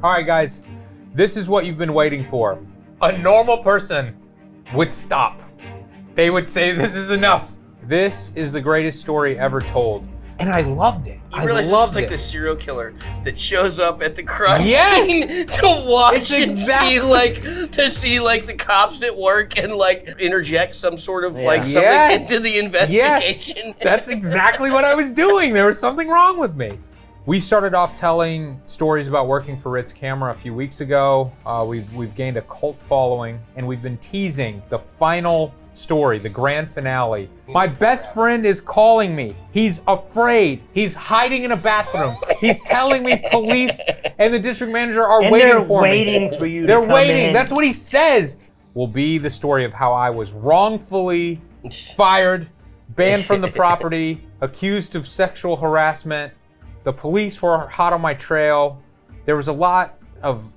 All right, guys, this is what you've been waiting for. A normal person would stop. They would say, this is enough. This is the greatest story ever told. And I loved it. You realize this is like the serial killer that shows up at the crime scene to watch and see the cops at work and like interject some sort of something into the investigation. Yes. That's exactly what I was doing. There was something wrong with me. We started off telling stories about working for Ritz Camera a few weeks ago. We've gained a cult following, and we've been teasing the final story, the grand finale. My best friend is calling me. He's afraid. He's hiding in a bathroom. He's telling me police and the district manager are waiting for me. They're waiting for you They're to come waiting. in. That's what he says. Will be the story of how I was wrongfully fired, banned from the property, accused of sexual harassment. The police were hot on my trail. There was a lot of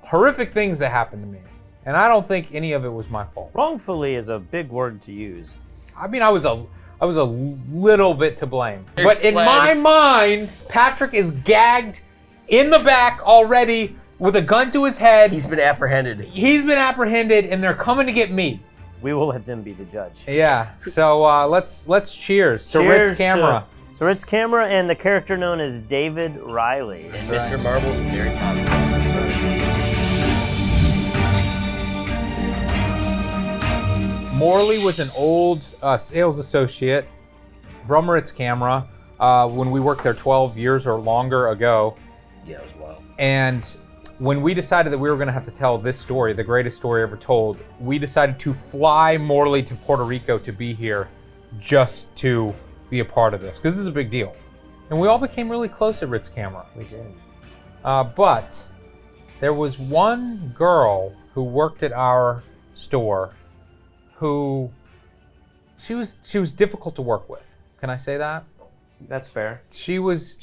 horrific things that happened to me. And I don't think any of it was my fault. Wrongfully is a big word to use. I mean, I was a little bit to blame. But in my mind, Patrick is gagged in the back already with a gun to his head. He's been apprehended. And they're coming to get me. We will let them be the judge. Yeah. So let's cheers to Ritz Camera. To Ritz Camera and the character known as David Riley. And Mr. Marbles and Mary Poppins. Morley was an old sales associate from Ritz Camera when we worked there 12 years or longer ago. Yeah, it was wild. And when we decided that we were going to have to tell this story, the greatest story ever told, we decided to fly Morley to Puerto Rico to be here just to be a part of this, because this is a big deal. And we all became really close at Ritz Camera. We did. But there was one girl who worked at our store who she was difficult to work with. Can I say that? That's fair.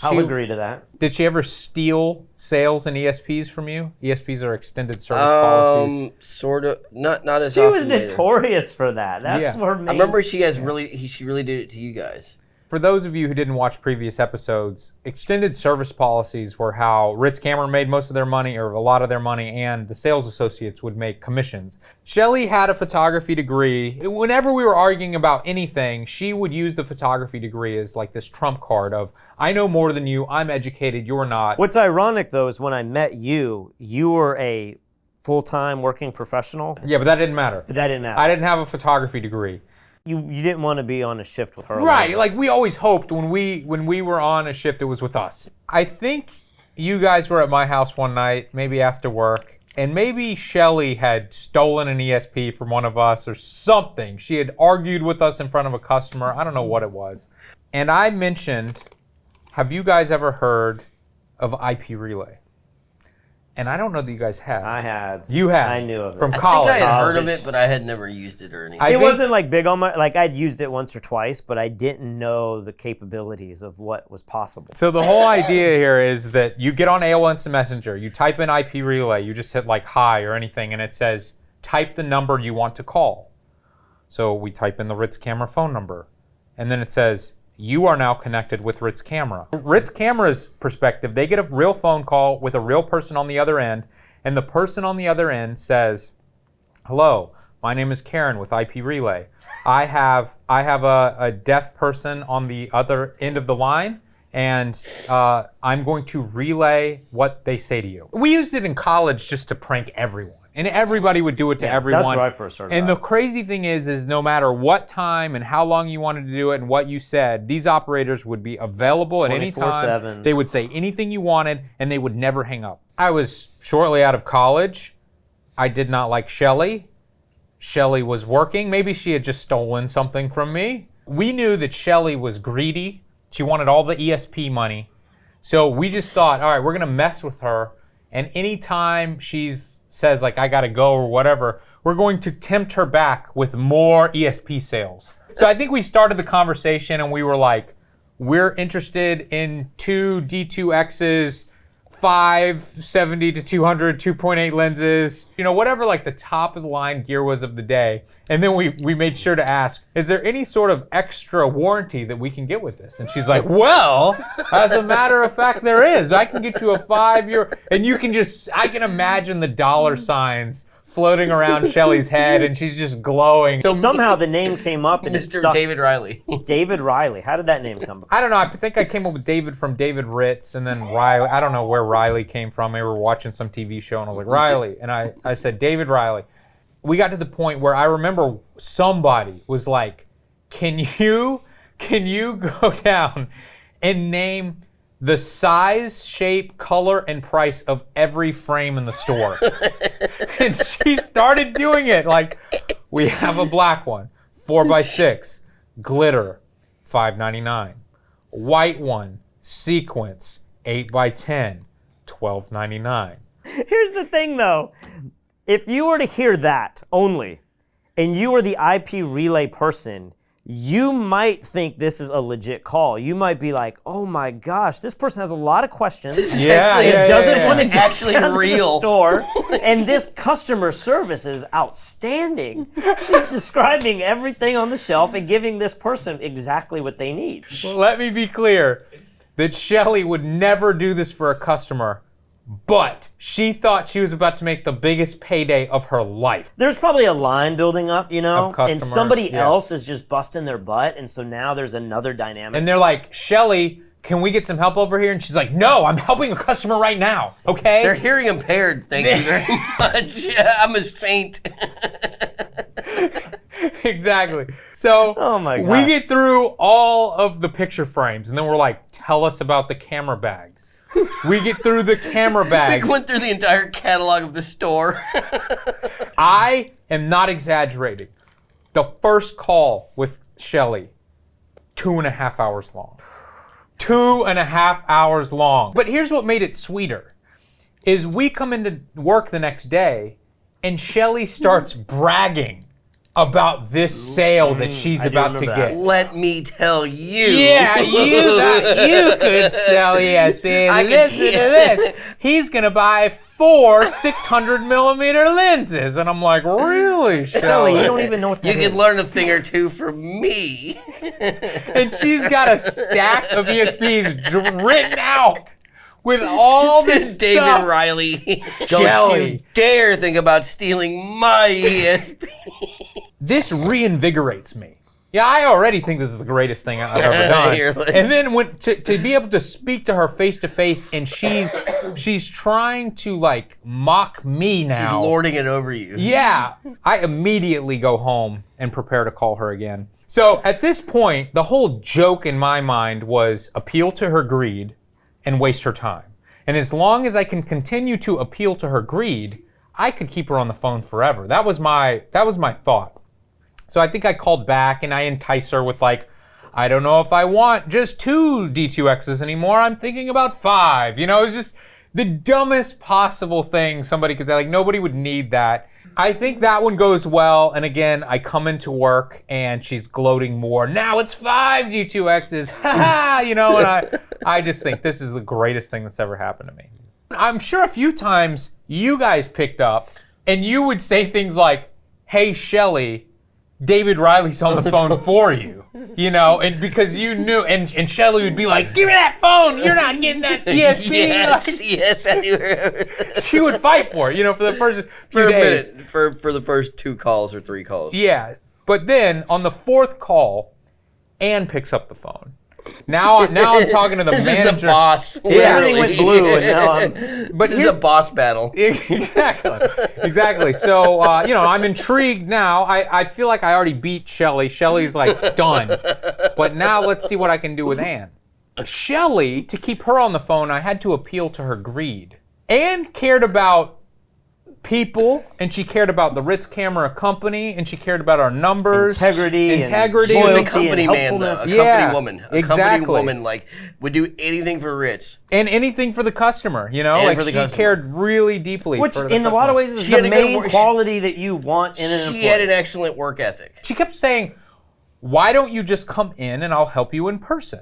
I'll agree to that. Did she ever steal sales and ESPs from you? ESPs are extended service policies. Sort of. Not as She often was notorious for that. That's Yeah. her I main. remember she really did it to you guys. For those of you who didn't watch previous episodes, extended service policies were how Ritz Camera made most of their money, or a lot of their money, and the sales associates would make commissions. Shelley had a photography degree. Whenever we were arguing about anything, she would use the photography degree as like this trump card of, I know more than you, I'm educated, you're not. What's ironic though is when I met you, you were a full-time working professional. Yeah, but that didn't matter. That didn't matter. I didn't have a photography degree. You didn't want to be on a shift with her. Right, alone. like we always hoped when we were on a shift, it was with us. I think you guys were at my house one night, maybe after work, and maybe Shelley had stolen an ESP from one of us or something. She had argued with us in front of a customer. I don't know what it was. And I mentioned, have you guys ever heard of IP relay? And I don't know that you guys had. I had. You had. I knew of it. From I college. think I had heard of it, but I had never used it or anything. It wasn't like big on my, like I'd used it once or twice, but I didn't know the capabilities of what was possible. So the whole idea here is that you get on AOL Instant Messenger, you type in IP relay, you just hit like hi or anything, and it says type the number you want to call. So we type in the Ritz Camera phone number, and then it says you are now connected with Ritz Camera. Ritz Camera's perspective, they get a real phone call with a real person on the other end, and the person on the other end says, hello, my name is Karen with IP relay. I have a deaf person on the other end of the line, and I'm going to relay what they say to you. We used it in college just to prank everyone. And everybody would do it to everyone. That's where I first heard And about the crazy thing is no matter what time and how long you wanted to do it and what you said, these operators would be available at any time. 24/7. They would say anything you wanted, and they would never hang up. I was shortly out of college. I did not like Shelley. Shelley was working. Maybe she had just stolen something from me. We knew that Shelley was greedy. She wanted all the ESP money. So we just thought, all right, we're going to mess with her. And anytime says like, I gotta go or whatever, we're going to tempt her back with more ESP sales. So I think we started the conversation and we were like, we're interested in two D2Xs 570 to 200, 2.8 lenses, whatever like the top of the line gear was of the day. And then we made sure to ask, is there any sort of extra warranty that we can get with this? And she's like, well, as a matter of fact, there is. I can get you a 5-year, and I can imagine the dollar signs floating around Shelly's head, and she's just glowing. So somehow the name came up and it Mr. stuck. David Riley. David Riley. How did that name come up? I don't know. I think I came up with David from David Ritz, and then Riley. I don't know where Riley came from. Maybe we were watching some TV show, and I was like, Riley. And I said, David Riley. We got to the point where I remember somebody was like, can you go down and name the size, shape, color, and price of every frame in the store? And she started doing it. Like, we have a black one, 4x6, glitter, $5.99. White one, sequence, 8x10, $12.99. Here's the thing, though. If you were to hear that only, and you were the IP relay person, you might think this is a legit call. You might be like, "Oh my gosh, this person has a lot of questions. This is actually This is real. Store, and this customer service is outstanding." She's describing everything on the shelf and giving this person exactly what they need. Well, let me be clear that Shelly would never do this for a customer, but she thought she was about to make the biggest payday of her life. There's probably a line building up, Of customers, and somebody yeah. else is just busting their butt, and so now there's another dynamic. And they're like, Shelly, can we get some help over here? And she's like, no, I'm helping a customer right now, okay? They're hearing impaired, thank you very much. I'm a saint. Exactly. So Oh my we gosh. get through all of the picture frames, and then we're like, tell us about the camera bags. We get through the camera We bags. went through the entire catalog of the store. I am not exaggerating. The first call with Shelly, 2.5 hours long. 2.5 hours long. But here's what made it sweeter, is we come into work the next day, and Shelly starts bragging about this sale that she's I do about to remember get. that. Let me tell you. Yeah, you could sell ESP. I could- Listen to this. He's gonna buy 4 600-millimeter lenses, and I'm like, really, Shelly, Shelly? you don't even know what that You is. can learn a thing or two from me. And she's got a stack of ESPs written out with all this David stuff. Riley. Don't Shelly. you dare think about stealing my ESP. This reinvigorates me. Yeah, I already think this is the greatest thing I've ever You're done. like- And then to be able to speak to her face to face, and she's trying to like mock me now. She's lording it over you. Yeah, I immediately go home and prepare to call her again. So at this point, the whole joke in my mind was appeal to her greed and waste her time. And as long as I can continue to appeal to her greed, I could keep her on the phone forever. That was my thought. So I think I called back and I enticed her with like, I don't know if I want just 2 D2Xs anymore. I'm thinking about 5. It was just the dumbest possible thing somebody could say. Like, nobody would need that. I think that one goes well. And again, I come into work and she's gloating more. Now it's 5 D2Xs. And I just think this is the greatest thing that's ever happened to me. I'm sure a few times you guys picked up and you would say things like, hey, Shelly, David Riley's on the phone for you, and because you knew, and Shelly would be like, give me that phone, you're not getting that ESP. Yes, I do remember. She would fight for it, for the first For few a days. minute, for the first 2 calls or 3 calls. Yeah, but then on the 4th call, Ann picks up the phone. Now I'm talking to the This manager. is the boss. Yeah. Everything went blue, and now I'm. But This is a boss battle. Exactly. So, I'm intrigued now. I feel like I already beat Shelly. Shelly's like done. But now let's see what I can do with Ann. Shelly, to keep her on the phone, I had to appeal to her greed. Ann cared about people, and she cared about the Ritz Camera company, and she cared about our numbers. Integrity She was loyalty a and company man, though. A helpfulness. company Yeah, woman. A exactly. company woman, like, would do anything for Ritz. And anything for the customer, like for the she customer. cared really deeply. Which, for the in a lot of customer. ways, is She the had a good main work- quality that you want in an She employee. had an excellent work ethic. She kept saying, why don't you just come in and I'll help you in person?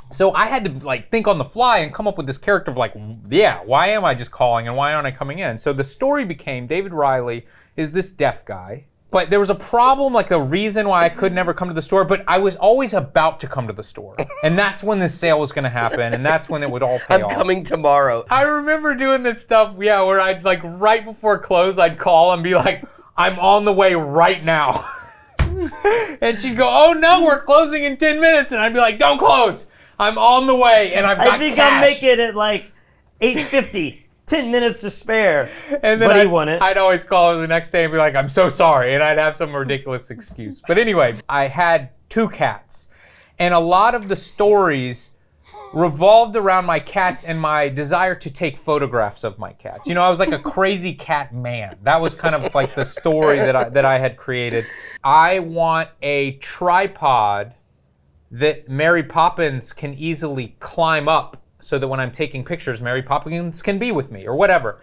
So I had to like think on the fly and come up with this character of like, yeah, why am I just calling and why aren't I coming in? So the story became David Riley is this deaf guy. But there was a problem, like the reason why I could never come to the store, but I was always about to come to the store. And that's when this sale was gonna happen, and that's when it would all pay off. I'm coming tomorrow. I remember doing this stuff, yeah, where I'd like right before close, I'd call and be like, I'm on the way right now. And she'd go, oh no, we're closing in 10 minutes. And I'd be like, don't close. I'm on the way, and I've got I think cash. I'll make it at like 8:50. 10 minutes to spare. And then but he won it. I'd always call her the next day and be like, I'm so sorry. And I'd have some ridiculous excuse. But anyway, I had 2 cats. And a lot of the stories revolved around my cats and my desire to take photographs of my cats. You know, I was like a crazy cat man. That was kind of like the story that I had created. I want a tripod that Mary Poppins can easily climb up so that when I'm taking pictures, Mary Poppins can be with me or whatever.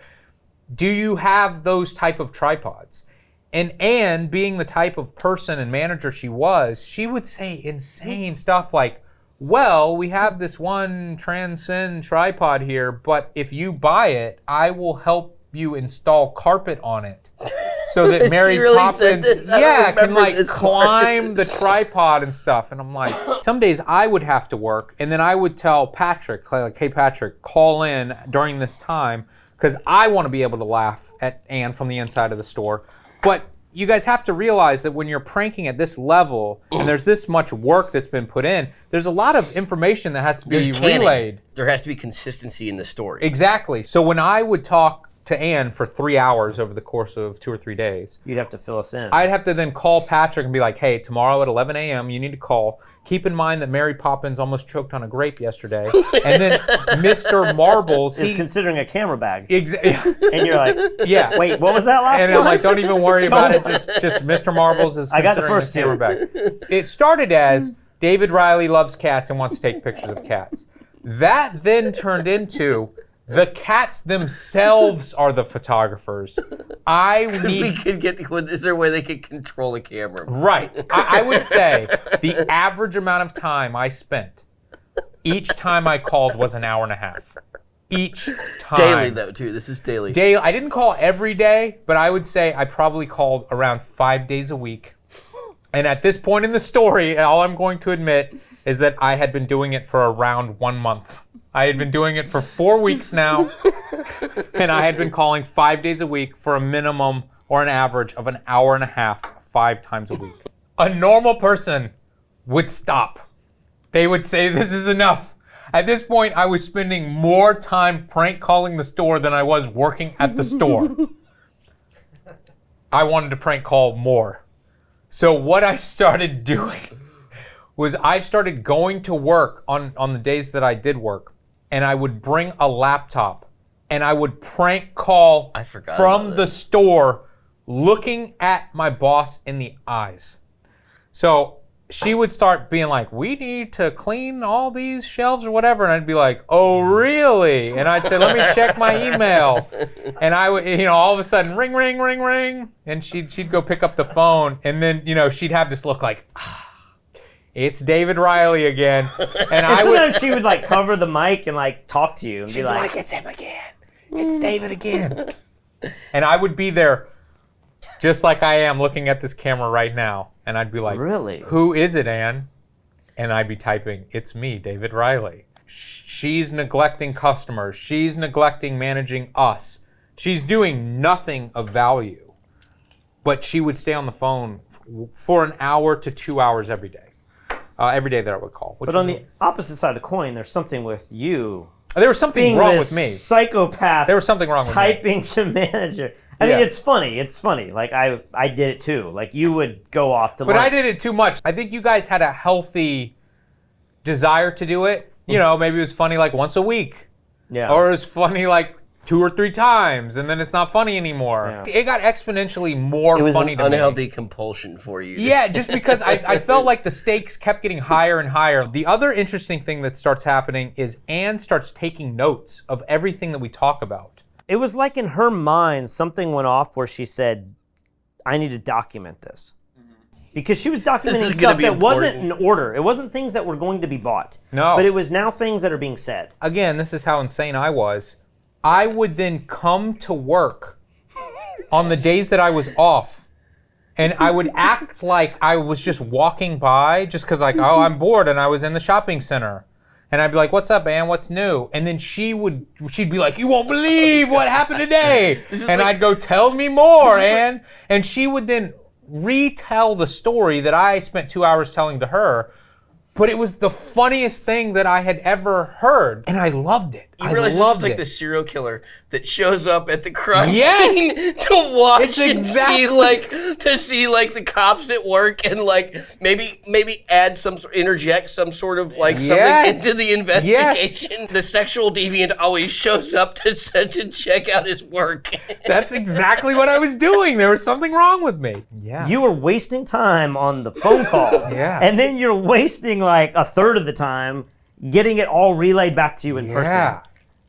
Do you have those type of tripods? And Anne, being the type of person and manager she was, she would say insane stuff like, well, we have this one Transcend tripod here, but if you buy it, I will help you install carpet on it. So that Mary really Poppins, can like climb the tripod and stuff. And I'm like, some days I would have to work, and then I would tell Patrick, like, hey Patrick, call in during this time, because I want to be able to laugh at Anne from the inside of the store. But you guys have to realize that when you're pranking at this level, and there's this much work that's been put in, there's a lot of information that has to be relayed. There has to be consistency in the story. Exactly. So when I would talk to Anne for 3 hours over the course of 2 or 3 days. You'd have to fill us in. I'd have to then call Patrick and be like, hey, tomorrow at 11 a.m. you need to call. Keep in mind that Mary Poppins almost choked on a grape yesterday. And then Mr. Marbles is considering a camera bag. Exactly. And you're like, yeah. Wait, what was that last one? And I'm like, don't even worry about it. Just Mr. Marbles is considering I got the first camera bag. It started as David Riley loves cats and wants to take pictures of cats. That then turned into the cats themselves are the photographers. Is there a way they could control a camera? Right. I would say the average amount of time I spent each time I called was an hour and a half. Each time. Daily though, too. This is daily. Daily. I didn't call every day, but I would say I probably called around 5 days a week. And at this point in the story, all I'm going to admit is that I had been doing it for around 1 month. I had been doing it for 4 weeks now, and I had been calling 5 days a week for a minimum or an average of an hour and a half, 5 times a week. A normal person would stop. They would say, this is enough. At this point, I was spending more time prank calling the store than I was working at the store. I wanted to prank call more. So what I started doing was I started going to work on the days that I did work, and I would bring a laptop and I would prank call from the store looking at my boss in the eyes. So she would start being like, we need to clean all these shelves or whatever. And I'd be like, oh, really? And I'd say, let me check my email. And I would, all of a sudden, ring, ring, ring, ring. And she'd go pick up the phone. And then, she'd have this look like, it's David Riley again. And sometimes she would like cover the mic and like talk to you and be like, it's him again. It's David again. And I would be there just like I am looking at this camera right now. And I'd be like, really? Who is it, Anne? And I'd be typing, it's me, David Riley. She's neglecting customers. She's neglecting managing us. She's doing nothing of value. But she would stay on the phone for an hour to 2 hours every day. Every day that I would call. But on the opposite side of the coin, there's something with you. There was something wrong with me. Psychopath. There was something wrong with me. Typing to manager. I mean, it's funny. It's funny. Like I did it too. Like you would go off to lunch. But I did it too much. I think you guys had a healthy desire to do it. Maybe it was funny like once a week. Yeah. Or it was funny like 2 or 3 times, and then it's not funny anymore. Yeah. It got exponentially more funny to me. It was an unhealthy compulsion for you. Yeah, just because I felt like the stakes kept getting higher and higher. The other interesting thing that starts happening is Anne starts taking notes of everything that we talk about. It was like in her mind, something went off where she said, I need to document this. Because she was documenting is stuff gonna be that wasn't important. in order. It wasn't things that were going to be bought. No. But it was now things that are being said. Again, this is how insane I was. I would then come to work on the days that I was off, and I would act like I was just walking by just because, like, oh, I'm bored, and I was in the shopping center. And I'd be like, what's up, Ann? What's new? And then she'd be like, you won't believe what happened today. And I'd go, tell me more, Ann. And she would then retell the story that I spent 2 hours telling to her. But it was the funniest thing that I had ever heard, and I loved it. You realize this is like the serial killer that shows up at the crime Yes! scene to watch It's and exactly- see the cops at work and like maybe add interject some sort of like Yes! something into the investigation. Yes. The sexual deviant always shows up to check out his work. That's exactly what I was doing. There was something wrong with me. Yeah. You were wasting time on the phone call. Yeah. And then you're wasting like a third of the time getting it all relayed back to you in person. Yeah.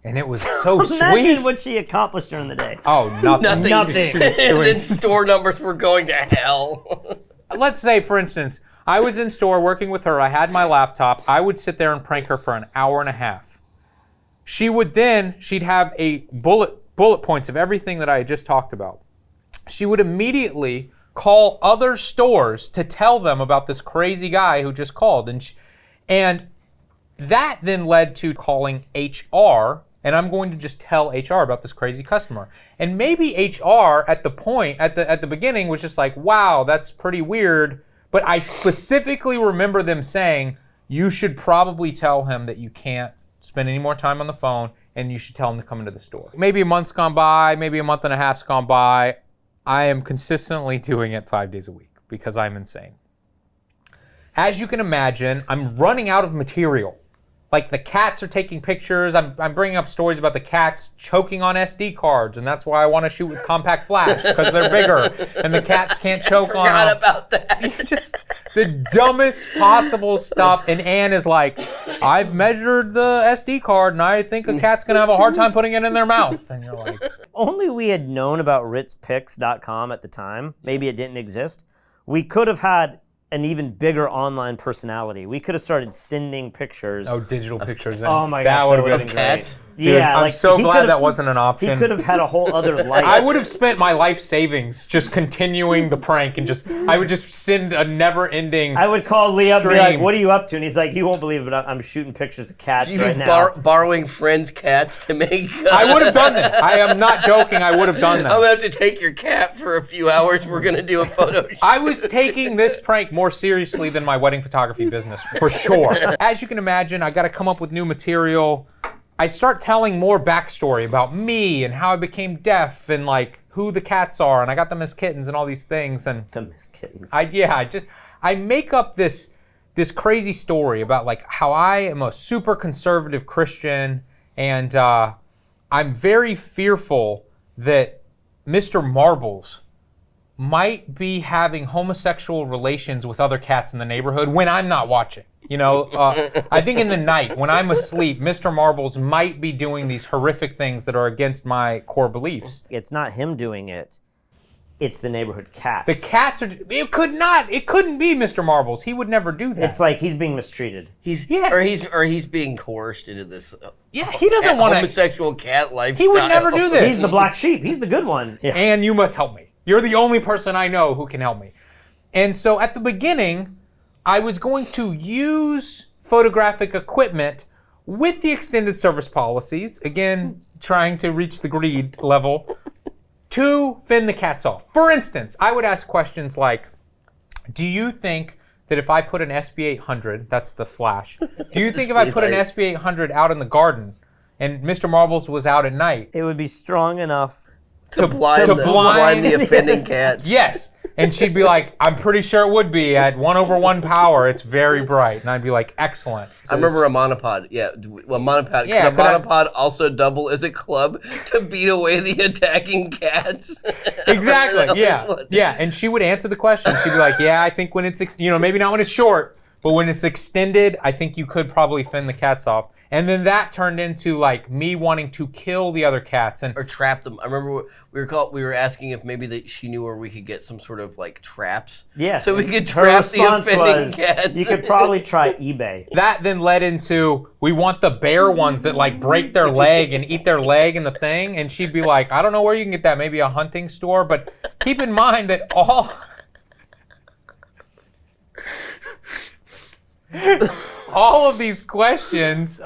And it was so Imagine sweet. what she accomplished during the day. Oh, nothing. Nothing. And then store numbers were going to hell. Let's say, for instance, I was in store working with her. I had my laptop. I would sit there and prank her for an hour and a half. She'd have a bullet points of everything that I had just talked about. She would immediately call other stores to tell them about this crazy guy who just called. And that then led to calling HR, and I'm going to just tell HR about this crazy customer. And maybe HR at the beginning was just like, wow, that's pretty weird. But I specifically remember them saying, you should probably tell him that you can't spend any more time on the phone, and you should tell him to come into the store. Maybe a month's gone by, maybe a month and a half's gone by. I am consistently doing it 5 days a week because I'm insane. As you can imagine, I'm running out of material. Like the cats are taking pictures. I'm bringing up stories about the cats choking on SD cards, and that's why I want to shoot with compact flash because they're bigger, and the cats can't choke on them. I forgot about that. Just the dumbest possible stuff. And Ann is like, I've measured the SD card, and I think a cat's gonna have a hard time putting it in their mouth. And you're like, Only we had known about ritzpics.com at the time. Maybe it didn't exist. We could have had an even bigger online personality. We could have started sending pictures. oh, digital pictures. Oh my that gosh, would that have would've been been great. Cats? Dude, Yeah, I'm like, so he glad could've- that wasn't an option. He could have had a whole other life. I would have spent my life savings just continuing the prank and I would just send a never-ending. I would call Lee up and be like, stream. what are you up to? And he's like, you won't believe it, but I'm shooting pictures of cats You right mean now. borrowing friends' cats to make... I would have done that. I am not joking. I would have done that. I'm going to have to take your cat for a few hours. We're going to do a photo shoot. I was taking this prank more seriously than my wedding photography business, for sure. As you can imagine, I got to come up with new material. I start telling more backstory about me and how I became deaf and like who the cats are, and I got them as kittens and all these things. And Them as kittens. I make up this crazy story about like how I am a super conservative Christian, and I'm very fearful that Mr. Marbles might be having homosexual relations with other cats in the neighborhood when I'm not watching. You know, I think in the night when I'm asleep, Mr. Marbles might be doing these horrific things that are against my core beliefs. It's not him doing it. It's the neighborhood cats. The cats are. It couldn't be Mr. Marbles. He would never do that. It's like he's being mistreated. He's being coerced into this. Yeah, he doesn't want to. Homosexual cat lifestyle. He would never do this. He's the black sheep. He's the good one. Yeah. And you must help me. You're the only person I know who can help me. And so at the beginning, I was going to use photographic equipment with the extended service policies, again, trying to reach the greed level, to fend the cats off. For instance, I would ask questions like, do you think that if I put an SB800, that's the flash, do you think if I put an SB800 out in the garden and Mr. Marbles was out at night, It would be strong enough. to blind the offending cats. Yes. And she'd be like, I'm pretty sure it would be at 1/1 power. It's very bright. And I'd be like, excellent. I remember a monopod. Yeah, well, monopod. Yeah, Could a monopod also double as a club to beat away the attacking cats? Exactly. Yeah. And she would answer the question. She'd be like, yeah, I think when it's, maybe not when it's short, but when it's extended, I think you could probably fend the cats off. And then that turned into like me wanting to kill the other cats or trap them. I remember we were asking if maybe she knew where we could get some sort of like traps. Yes. So we could trap the offending cats. You could probably try eBay. That then led into we want the bear ones that like break their leg and eat their leg in the thing. And she'd be like, I don't know where you can get that. Maybe a hunting store. But keep in mind that all of these questions,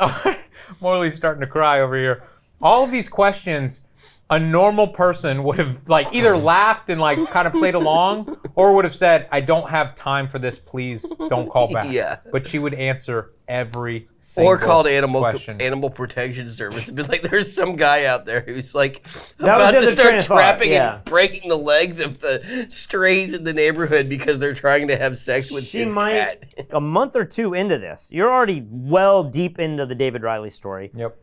Morley's starting to cry over here. All of these questions, a normal person would have like either laughed and like kind of played along, or would have said, I don't have time for this, please don't call back. Yeah. But she would answer every single Or called animal protection service and be like, there's some guy out there who's like about to start trapping and breaking the legs of the strays in the neighborhood because they're trying to have sex with his cat. A month or two into this, you're already well deep into the David Riley story. Yep.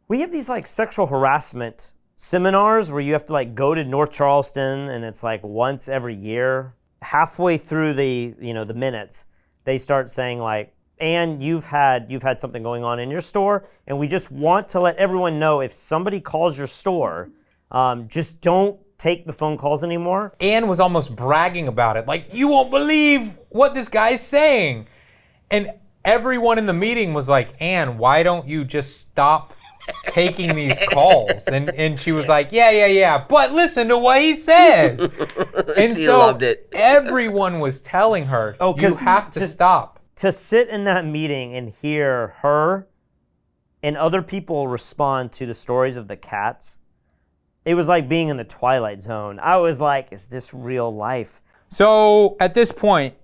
We have these like sexual harassment seminars where you have to like go to North Charleston, and it's like once every year. Halfway through the minutes, they start saying like, and you've had something going on in your store, and we just want to let everyone know if somebody calls your store, just don't take the phone calls anymore. Anne was almost bragging about it, like, you won't believe what this guy's saying. And everyone in the meeting was like, Anne, why don't you just stop taking these calls? And she was like, yeah, but listen to what he says. And she so loved it. Everyone was telling her, you have to stop. To sit in that meeting and hear her and other people respond to the stories of the cats, it was like being in the Twilight Zone. I was like, is this real life? So at this point,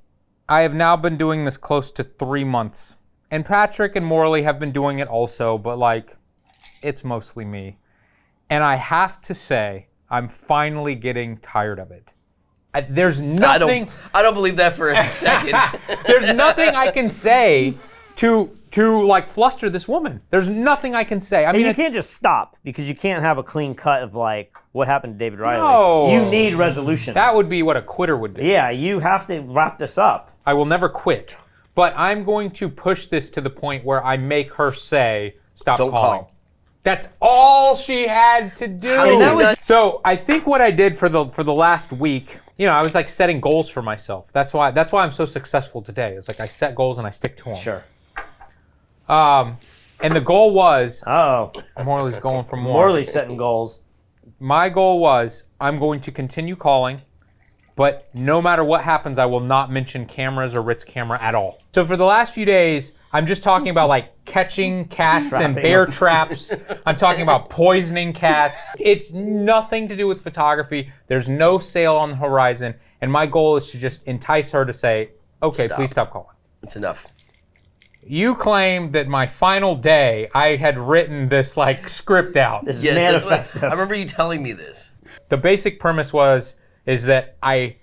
I have now been doing this close to 3 months. And Patrick and Morley have been doing it also, but like, it's mostly me. And I have to say, I'm finally getting tired of it. There's nothing... I don't believe that for a second. There's nothing I can say to like fluster this woman. There's nothing I can say. I mean, you can't just stop because you can't have a clean cut of like what happened to David Riley. No. You need resolution. That would be what a quitter would do. Yeah, you have to wrap this up. I will never quit. But I'm going to push this to the point where I make her say, stop calling. Call. That's all she had to do. So I think what I did for the last week, I was like setting goals for myself. That's why I'm so successful today. It's like I set goals and I stick to them. Sure. And the goal was... Morley's going for more. Morley's setting goals. My goal was I'm going to continue calling, but no matter what happens, I will not mention cameras or Ritz Camera at all. So for the last few days, I'm just talking about like catching cats and bear traps. I'm talking about poisoning cats. It's nothing to do with photography. There's no sale on the horizon. And my goal is to just entice her to say, okay, please stop calling. It's enough. You claim that my final day, I had written this like script out. This manifesto. I remember you telling me this. The basic premise is that I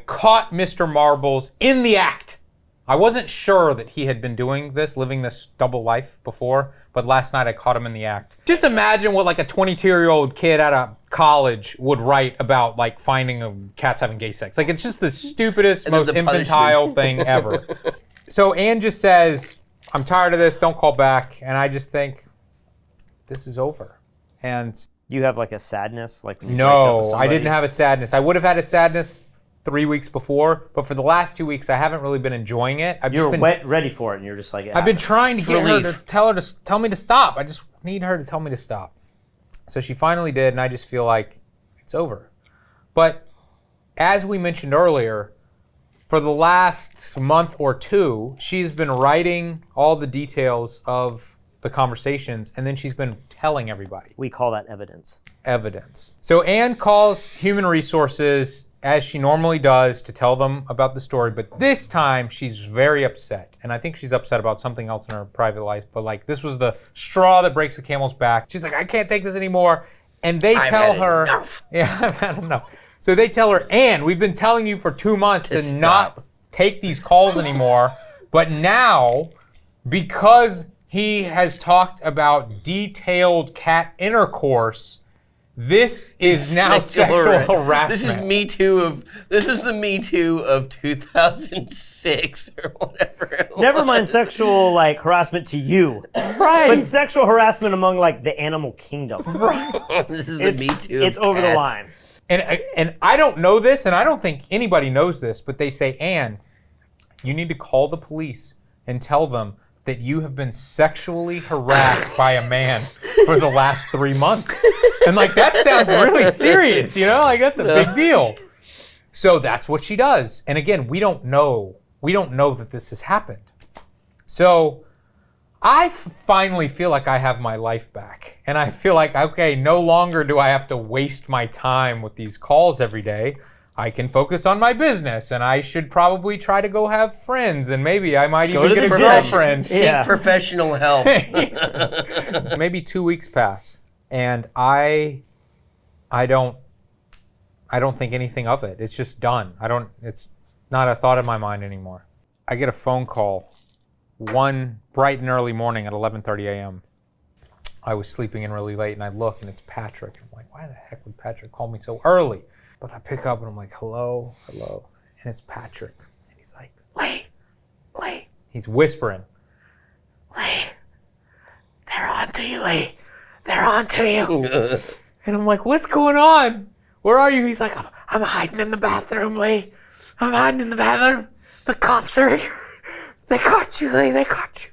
caught Mr. Marbles in the act. I wasn't sure that he had been doing this, living this double life before, but last night I caught him in the act. Just imagine what like a 22-year-old kid out of college would write about like finding cats having gay sex. Like it's just the stupidest, most infantile thing ever. So Anne just says, I'm tired of this, don't call back. And I just think, this is over. And you have like a sadness? Like no, I didn't have a sadness. I would have had a sadness 3 weeks before, but for the last 2 weeks, I haven't really been enjoying it. You're ready for it, and you're just like, I've been trying to get her to tell me to stop. I just need her to tell me to stop. So she finally did, and I just feel like it's over. But as we mentioned earlier, for the last month or two, she's been writing all the details of the conversations, and then she's been telling everybody. We call that evidence. Evidence. So Anne calls Human Resources, as she normally does, to tell them about the story, but this time she's very upset. And I think she's upset about something else in her private life, but like this was the straw that breaks the camel's back. She's like, I can't take this anymore. And they tell her, yeah, I've had enough. So they tell her, Anne, we've been telling you for 2 months to not take these calls anymore, but now, because he has talked about detailed cat intercourse, This is now sexual harassment. This is the Me Too of 2006 or whatever. Never mind sexual harassment to you. Right. But sexual harassment among the animal kingdom. Right. This is the Me Too. It's over the line. And I don't know this, and I don't think anybody knows this, but they say, Anne, you need to call the police and tell them that you have been sexually harassed by a man for the last 3 months. And that sounds really serious, that's a big deal. So that's what she does. And again, we don't know that this has happened. So I finally feel like I have my life back. And I feel like, okay, no longer do I have to waste my time with these calls every day. I can focus on my business, and I should probably try to go have friends, and maybe I might even get a girlfriend. Seek professional help. Maybe 2 weeks pass, and I don't think anything of it. It's just done. It's not a thought in my mind anymore. I get a phone call one bright and early morning at 11:30 a.m. I was sleeping in really late, and I look, and it's Patrick. I'm like, why the heck would Patrick call me so early? But I pick up and I'm like, hello. And it's Patrick. And he's like, Lee. He's whispering. Lee, they're on to you, Lee. They're on to you. And I'm like, what's going on? Where are you? He's like, I'm hiding in the bathroom, Lee. I'm hiding in the bathroom. The cops are here. They caught you, Lee. They caught you.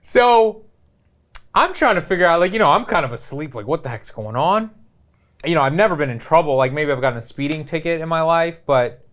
So I'm trying to figure out, I'm kind of asleep. What the heck's going on? I've never been in trouble. Maybe I've gotten a speeding ticket in my life, but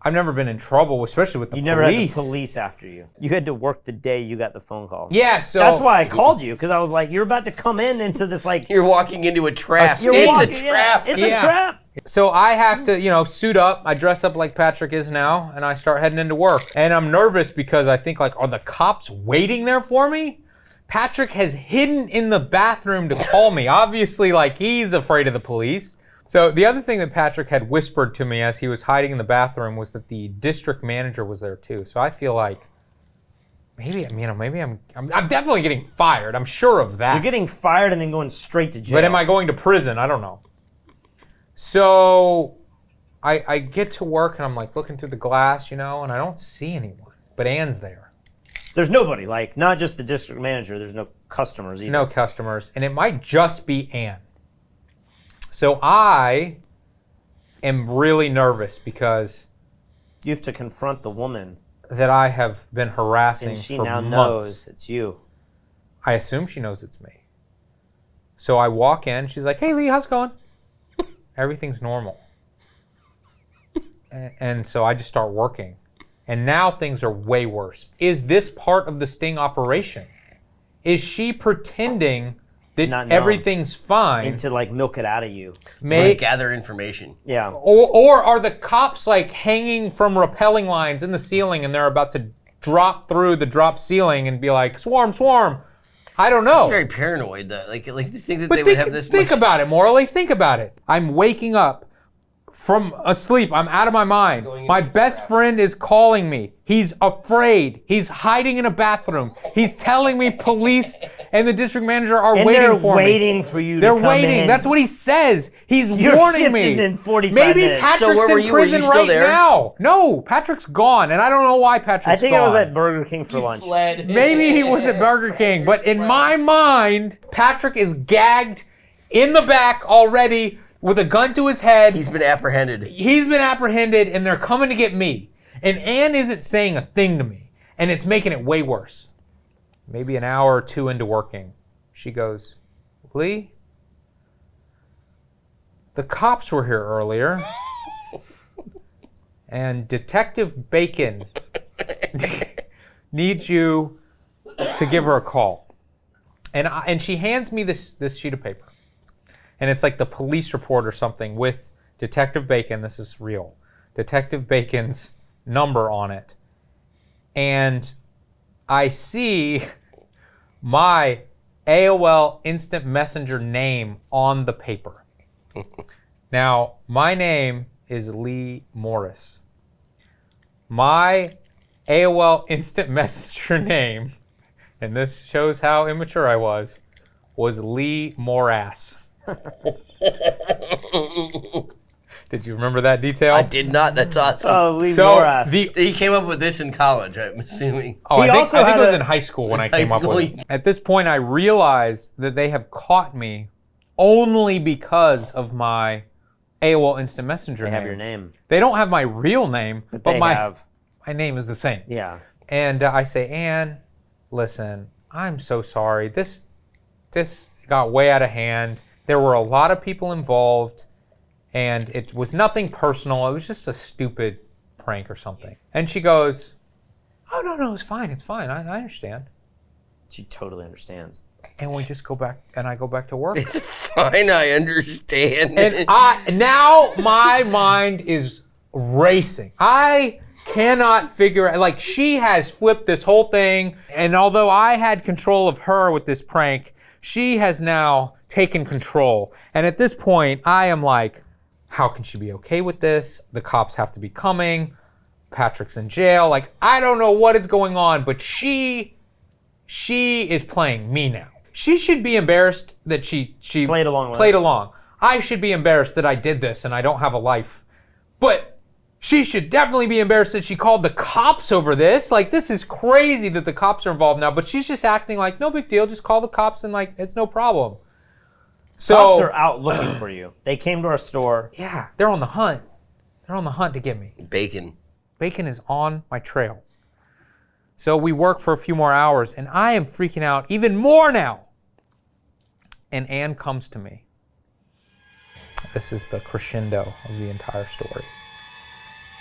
I've never been in trouble, especially with the police. You never had the police after you. You had to work the day you got the phone call. Yeah, so... That's why I called you, because I was like, you're about to come into this, You're walking into a trap. It's a trap. It's a trap. So I have to, suit up. I dress up like Patrick is now, and I start heading into work. And I'm nervous because I think, are the cops waiting there for me? Patrick has hidden in the bathroom to call me. Obviously, he's afraid of the police. So the other thing that Patrick had whispered to me as he was hiding in the bathroom was that the district manager was there too. So I feel like maybe I'm definitely getting fired. I'm sure of that. You're getting fired and then going straight to jail. But am I going to prison? I don't know. So I get to work and I'm looking through the glass, and I don't see anyone. But Anne's there. There's nobody, not just the district manager. There's no customers either. No customers. And it might just be Anne. So I am really nervous because... You have to confront the woman. That I have been harassing for months. And she now knows it's you. I assume she knows it's me. So I walk in. She's like, hey, Lee, how's it going? Everything's normal. And so I just start working. And now things are way worse. Is this part of the sting operation? Is she pretending that everything's fine? And to milk it out of you. Gather information. Yeah. Or are the cops hanging from rappelling lines in the ceiling and they're about to drop through the drop ceiling and be like, swarm, swarm? I don't know. It's very paranoid though. To think that they would have this Think about it, Morley. Think about it. I'm waking up from asleep. I'm out of my mind. My best friend is calling me. He's afraid. He's hiding in a bathroom. He's telling me police and the district manager are waiting for me. They're waiting for you to They're come waiting. in. That's what he says. He's Your warning shift me. is in 45 Maybe minutes. Patrick's So where were in you? Were you prison still right there? now. No, Patrick's gone, and I don't know why Patrick's gone. I think I was at Burger King for lunch. Fled. Maybe he was at Burger King, but in my mind, Patrick is gagged in the back already with a gun to his head. He's been apprehended. And they're coming to get me. And Anne isn't saying a thing to me, and it's making it way worse. Maybe an hour or two into working, she goes, Lee, the cops were here earlier, and Detective Bacon needs you to give her a call. And she hands me this sheet of paper. And it's the police report or something with Detective Bacon. This is real. Detective Bacon's number on it. And I see my AOL Instant Messenger name on the paper. Now, my name is Lee Morris. My AOL Instant Messenger name, and this shows how immature I was Lee Morass. Did you remember that detail? I did not. That's awesome. Oh, Lee Morath. He came up with this in college, I'm assuming. Oh, He I think also it had was a- in high school when I high came up with school. it. At this point, I realized that they have caught me only because of my AOL Instant Messenger They name. have your name. They don't have my real name, but They my have. name is the same. Yeah. And I say, Anne, listen, I'm so sorry. This got way out of hand. There were a lot of people involved, and it was nothing personal. It was just a stupid prank or something. And she goes, oh, no, it's fine. It's fine. I understand. She totally understands. And we just go back, and I go back to work. It's fine, I understand. And now my mind is racing. I cannot figure out, like, she has flipped this whole thing, and although I had control of her with this prank, she has now taken control. And at this point, I am like, how can she be okay with this? The cops have to be coming. Patrick's in jail. Like, I don't know what is going on, but she is playing me now. She should be embarrassed that she Played along with played it. along. I should be embarrassed that I did this and I don't have a life. But she should definitely be embarrassed that she called the cops over this. Like, this is crazy that the cops are involved now, but she's just acting like, no big deal, just call the cops and, like, it's no problem. So, Cops are out looking for you. They came to our store. yeah, they're on the hunt. They're on the hunt to get me. Bacon. Bacon is on my trail. So we work for a few more hours, and I am freaking out even more now. And Anne comes to me. This is the crescendo of the entire story.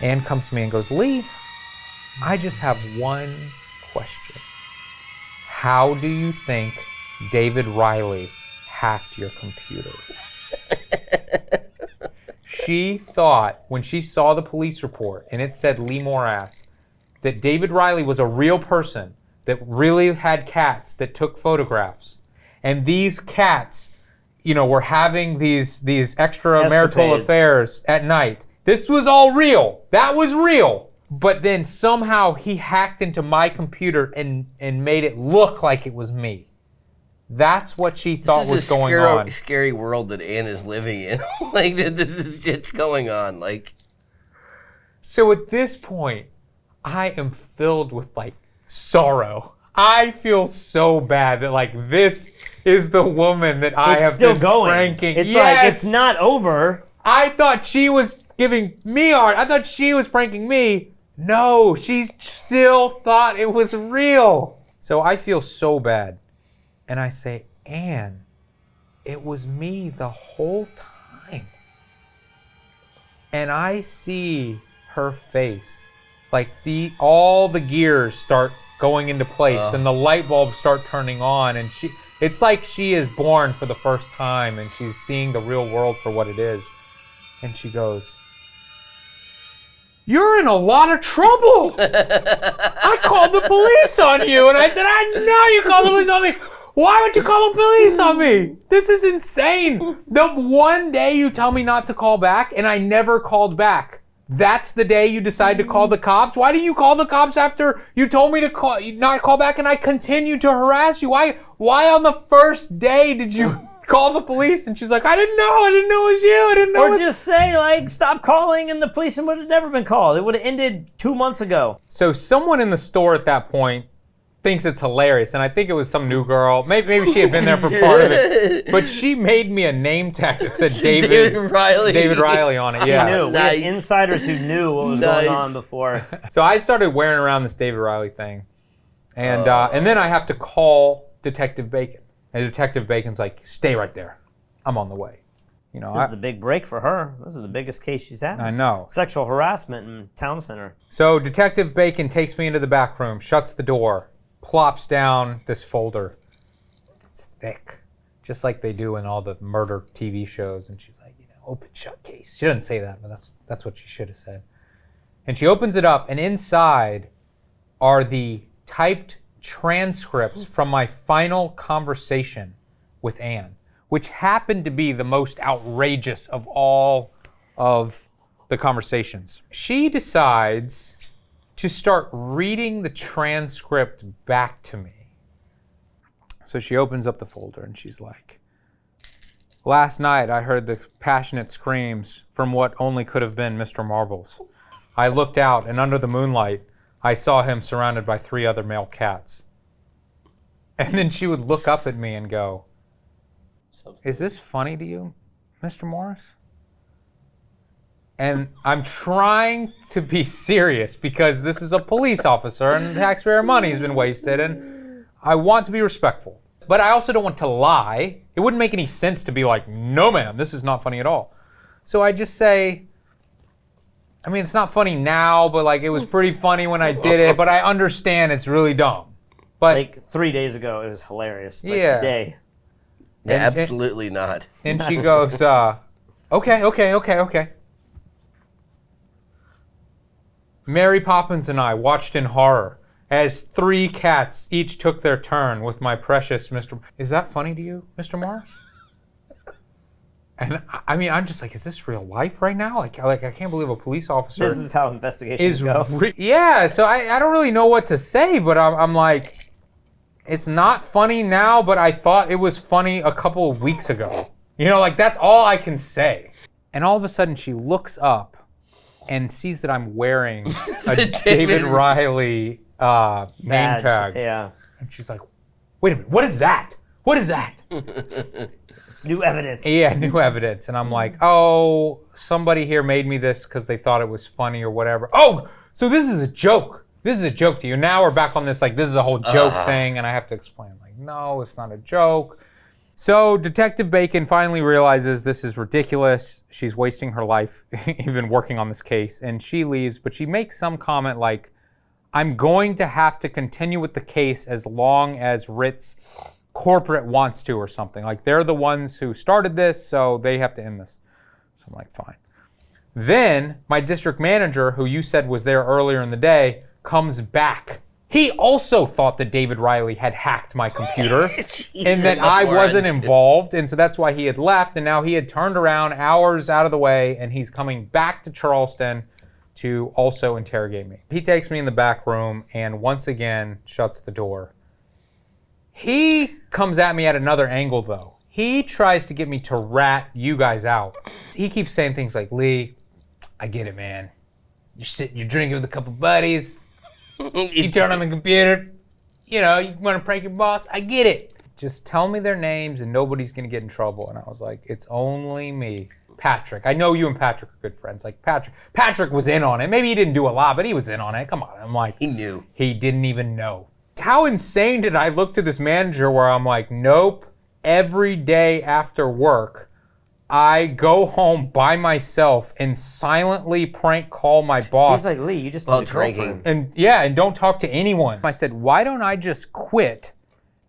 Anne comes to me and goes, Lee, I just have one question. How do you think David Riley hacked your computer? She thought, when she saw the police report and it said Lee Morath, that David Riley was a real person that really had cats that took photographs. And these cats, were having these extramarital Escapades. affairs at night. This was all real. That was real. But then somehow he hacked into my computer and made it look like it was me. That's what she thought was going on. This is a scary world that Anne is living in. Like, this is just going on. Like, So at this point, I am filled with, like, sorrow. I feel so bad that, like, this is the woman that I It's have still been going. pranking. It's Yes! like, it's not over. I thought she was giving me art. I thought she was pranking me. No, she still thought it was real. So I feel so bad. And I say, Anne, it was me the whole time. And I see her face. Like, all the gears start going into place and the light bulbs start turning on, and it's like she is born for the first time and she's seeing the real world for what it is. And she goes, you're in a lot of trouble. I called the police on you. And I said, I know you called the police on me. Why would you call the police on me? This is insane. The one day you tell me not to call back, and I never called back. That's the day you decide to call the cops? Why didn't you call the cops after you told me to not call back and I continued to harass you? Why on the first day did you call the police? And she's like, I didn't know it was you. I didn't know. Or just say, like, stop calling, and the police would have never been called. It would have ended 2 months ago. So someone in the store at that point thinks it's hilarious, and I think it was some new girl. Maybe she had been there for part of it, but she made me a name tag that said David Riley on it. She Yeah. knew. Nice. We had insiders who knew what was going on before. So I started wearing around this David Riley thing, and then I have to call Detective Bacon, and Detective Bacon's like, "Stay right there, I'm on the way." This is the big break for her. This is the biggest case she's had. I know. Sexual harassment in town center. So Detective Bacon takes me into the back room, shuts the door, plops down this folder. It's thick, just like they do in all the murder TV shows. And she's like, open shut case. She doesn't say that, but that's what she should have said. And she opens it up, and inside are the typed transcripts from my final conversation with Anne, which happened to be the most outrageous of all of the conversations. She decides to start reading the transcript back to me. So she opens up the folder and she's like, Last night, I heard the passionate screams from what only could have been Mr. Marbles. I looked out, and under the moonlight, I saw him surrounded by 3 other male cats. And then she would look up at me and go, is this funny to you, Mr. Morris? And I'm trying to be serious because this is a police officer and taxpayer money has been wasted, and I want to be respectful. But I also don't want to lie. It wouldn't make any sense to be like, no ma'am, this is not funny at all. So I just say, I mean, it's not funny now, but like it was pretty funny when I did it, but I understand it's really dumb. But like 3 days ago, it was hilarious. But Yeah. today, Absolutely not. and she goes, okay. Mary Poppins and I watched in horror as 3 cats each took their turn with my precious Mr. Is that funny to you, Mr. Morris? And I mean, I'm just like, is this real life right now? Like I can't believe a police officer this is how investigations is go. Yeah, so I don't really know what to say, but I'm like, it's not funny now, but I thought it was funny a couple of weeks ago. You know, like that's all I can say. And all of a sudden she looks up and sees that I'm wearing a David Riley name Badge. tag. Yeah. And she's like, wait a minute, what is that? What is that? It's new evidence. Yeah, new evidence. And I'm like, oh, somebody here made me this because they thought it was funny or whatever. Oh, so this is a joke. This is a joke to you. Now we're back on this, like, this is a whole joke thing, and I have to explain, like, no, it's not a joke. So Detective Bacon finally realizes this is ridiculous. She's wasting her life even working on this case, and she leaves, but she makes some comment like, I'm going to have to continue with the case as long as Ritz corporate wants to or something. Like, they're the ones who started this, so they have to end this. So I'm like, fine. Then my district manager, who you said was there earlier in the day, comes back. He also thought that David Riley had hacked my computer and that I wasn't involved. And so that's why he had left. And now he had turned around hours out of the way and he's coming back to Charleston to also interrogate me. He takes me in the back room and once again shuts the door. He comes at me at another angle though. He tries to get me to rat you guys out. He keeps saying things like, Lee, I get it, man. You're sitting, you're drinking with a couple buddies. You turn on the computer, you know, you want to prank your boss. I get it. Just tell me their names and nobody's going to get in trouble. And I was like, it's only me. Patrick. I know you and Patrick are good friends. Like, Patrick was in on it. Maybe he didn't do a lot, but he was in on it. Come on. I'm like, He knew. He didn't even know. How insane did I look to this manager where I'm like, nope, every day after work, I go home by myself and silently prank call my boss. He's like, Lee, you just While need a girlfriend. And yeah, and don't talk to anyone. I said, why don't I just quit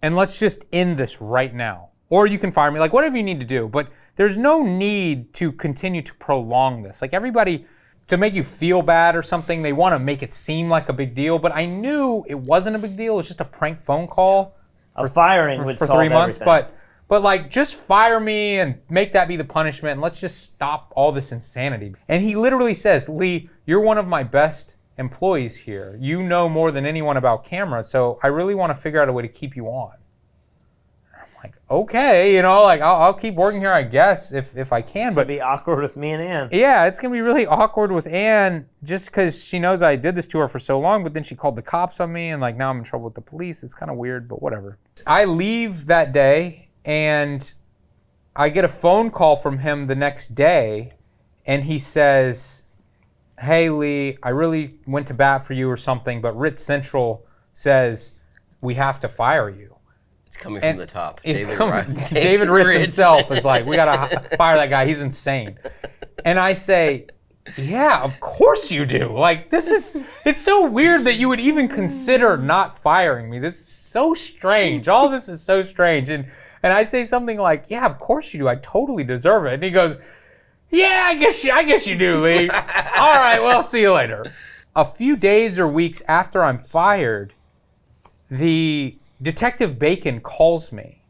and let's just end this right now? Or you can fire me, like whatever you need to do. But there's no need to continue to prolong this. Like everybody, to make you feel bad or something, they want to make it seem like a big deal. But I knew it wasn't a big deal. It was just a prank phone call. A firing would for solve 3 months. everything. But like, just fire me and make that be the punishment, and let's just stop all this insanity. And he literally says, Lee, you're one of my best employees here. You know more than anyone about cameras, so I really want to figure out a way to keep you on. I'm like, okay, you know, like I'll keep working here, I guess, if I can. But be awkward with me and Ann. Yeah, it's gonna be really awkward with Ann just because she knows I did this to her for so long, but then she called the cops on me, and like now I'm in trouble with the police. It's kind of weird, but whatever. I leave that day. And I get a phone call from him the next day, and he says, hey, Lee, I really went to bat for you or something, but Ritz Central says we have to fire you. It's coming from the top. David Ritz himself is like, we got to fire that guy. He's insane. And I say, yeah, of course you do. Like, it's so weird that you would even consider not firing me. This is so strange. All this is so strange. And I say something like, yeah, of course you do. I totally deserve it. And he goes, yeah, I guess you do, Lee. All right, well, see you later. A few days or weeks after I'm fired, the Detective Bacon calls me.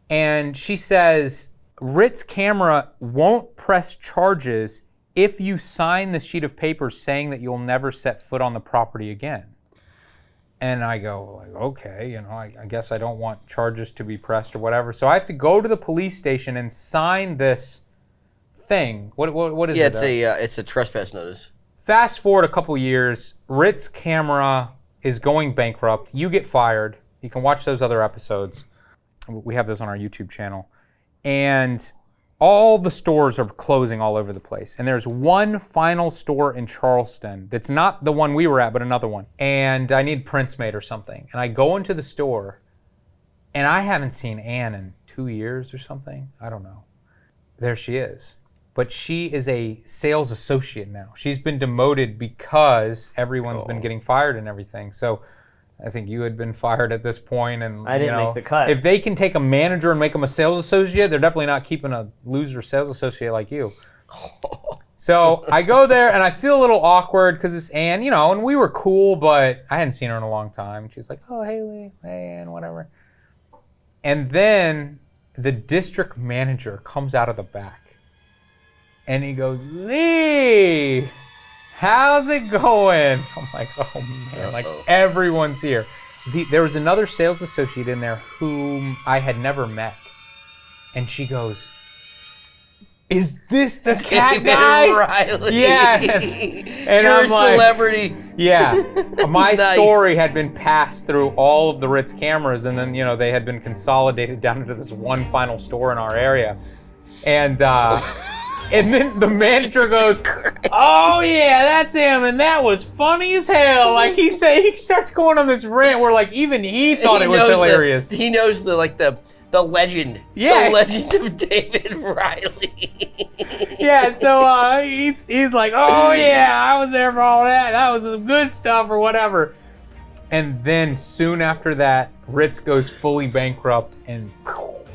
And she says, Ritz Camera won't press charges if you sign the sheet of paper saying that you'll never set foot on the property again. And I go, like, okay, I guess I don't want charges to be pressed or whatever. So I have to go to the police station and sign this thing. What is it? Yeah, it's a trespass notice. Fast forward a couple years, Ritz Camera is going bankrupt. You get fired. You can watch those other episodes. We have those on our YouTube channel. And all the stores are closing all over the place. And there's one final store in Charleston that's not the one we were at, but another one. And I need prints made or something. And I go into the store, and I haven't seen Ann in 2 years or something. I don't know. There she is. But she is a sales associate now. She's been demoted because everyone's been getting fired and everything. So I think you had been fired at this point, and I didn't make the cut. If they can take a manager and make them a sales associate, they're definitely not keeping a loser sales associate like you. So I go there and I feel a little awkward because it's Ann, and we were cool, but I hadn't seen her in a long time. She's like, "Oh, hey Lee, hey Ann, whatever." And then the district manager comes out of the back, and he goes, "Lee, how's it going?" I'm like, oh man, like everyone's here. There was another sales associate in there whom I had never met. And she goes, "Is this the cat guy?" Riley. Yeah. And You're I'm a like, celebrity. yeah. My Nice. story had been passed through all of the Ritz cameras, and then, they had been consolidated down into this one final store in our area. And then the manager goes, "Oh yeah, that's him, and that was funny as hell." Like he starts going on this rant where like even he thought it was hilarious. He knows the legend. Yeah. The legend of David Riley. Yeah, so he's like, "Oh yeah, I was there for all that. That was some good stuff or whatever." And then soon after that, Ritz goes fully bankrupt and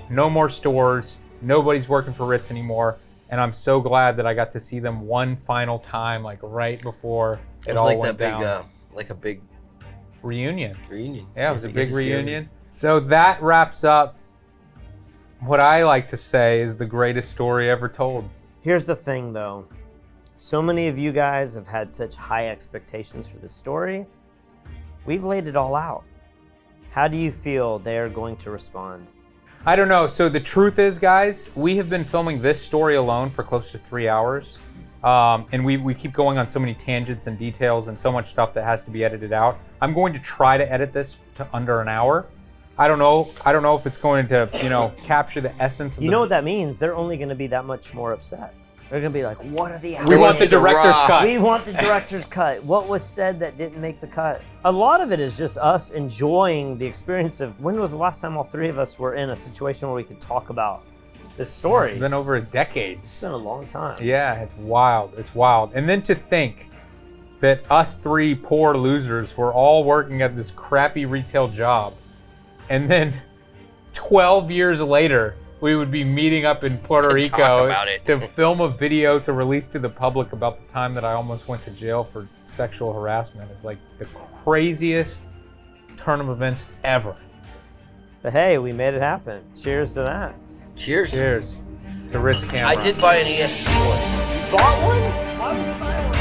no more stores. Nobody's working for Ritz anymore. And I'm so glad that I got to see them one final time, like right before it all went down. Like a big reunion. Reunion. Yeah, it was a big reunion. So that wraps up what I like to say is the greatest story ever told. Here's the thing, though. So many of you guys have had such high expectations for this story. We've laid it all out. How do you feel they're going to respond? I don't know. So the truth is, guys, we have been filming this story alone for close to 3 hours. And we keep going on so many tangents and details and so much stuff that has to be edited out. I'm going to try to edit this to under an hour. I don't know if it's going to, capture the essence of You know what that means? They're only going to be that much more upset. They're going to be like, what are the hours? We want the director's cut. We want the director's cut. What was said that didn't make the cut? A lot of it is just us enjoying the experience of when was the last time all three of us were in a situation where we could talk about this story? It's been over a decade. It's been a long time. Yeah, it's wild. It's wild. And then to think that us three poor losers were all working at this crappy retail job. And then 12 years later, we would be meeting up in Puerto Rico to film a video to release to the public about the time that I almost went to jail for sexual harassment. It's like the craziest turn of events ever. But hey, we made it happen. Cheers to that. Cheers. Cheers to Ritz Camera. I did buy an ESP one. You bought one? Why would you buy one?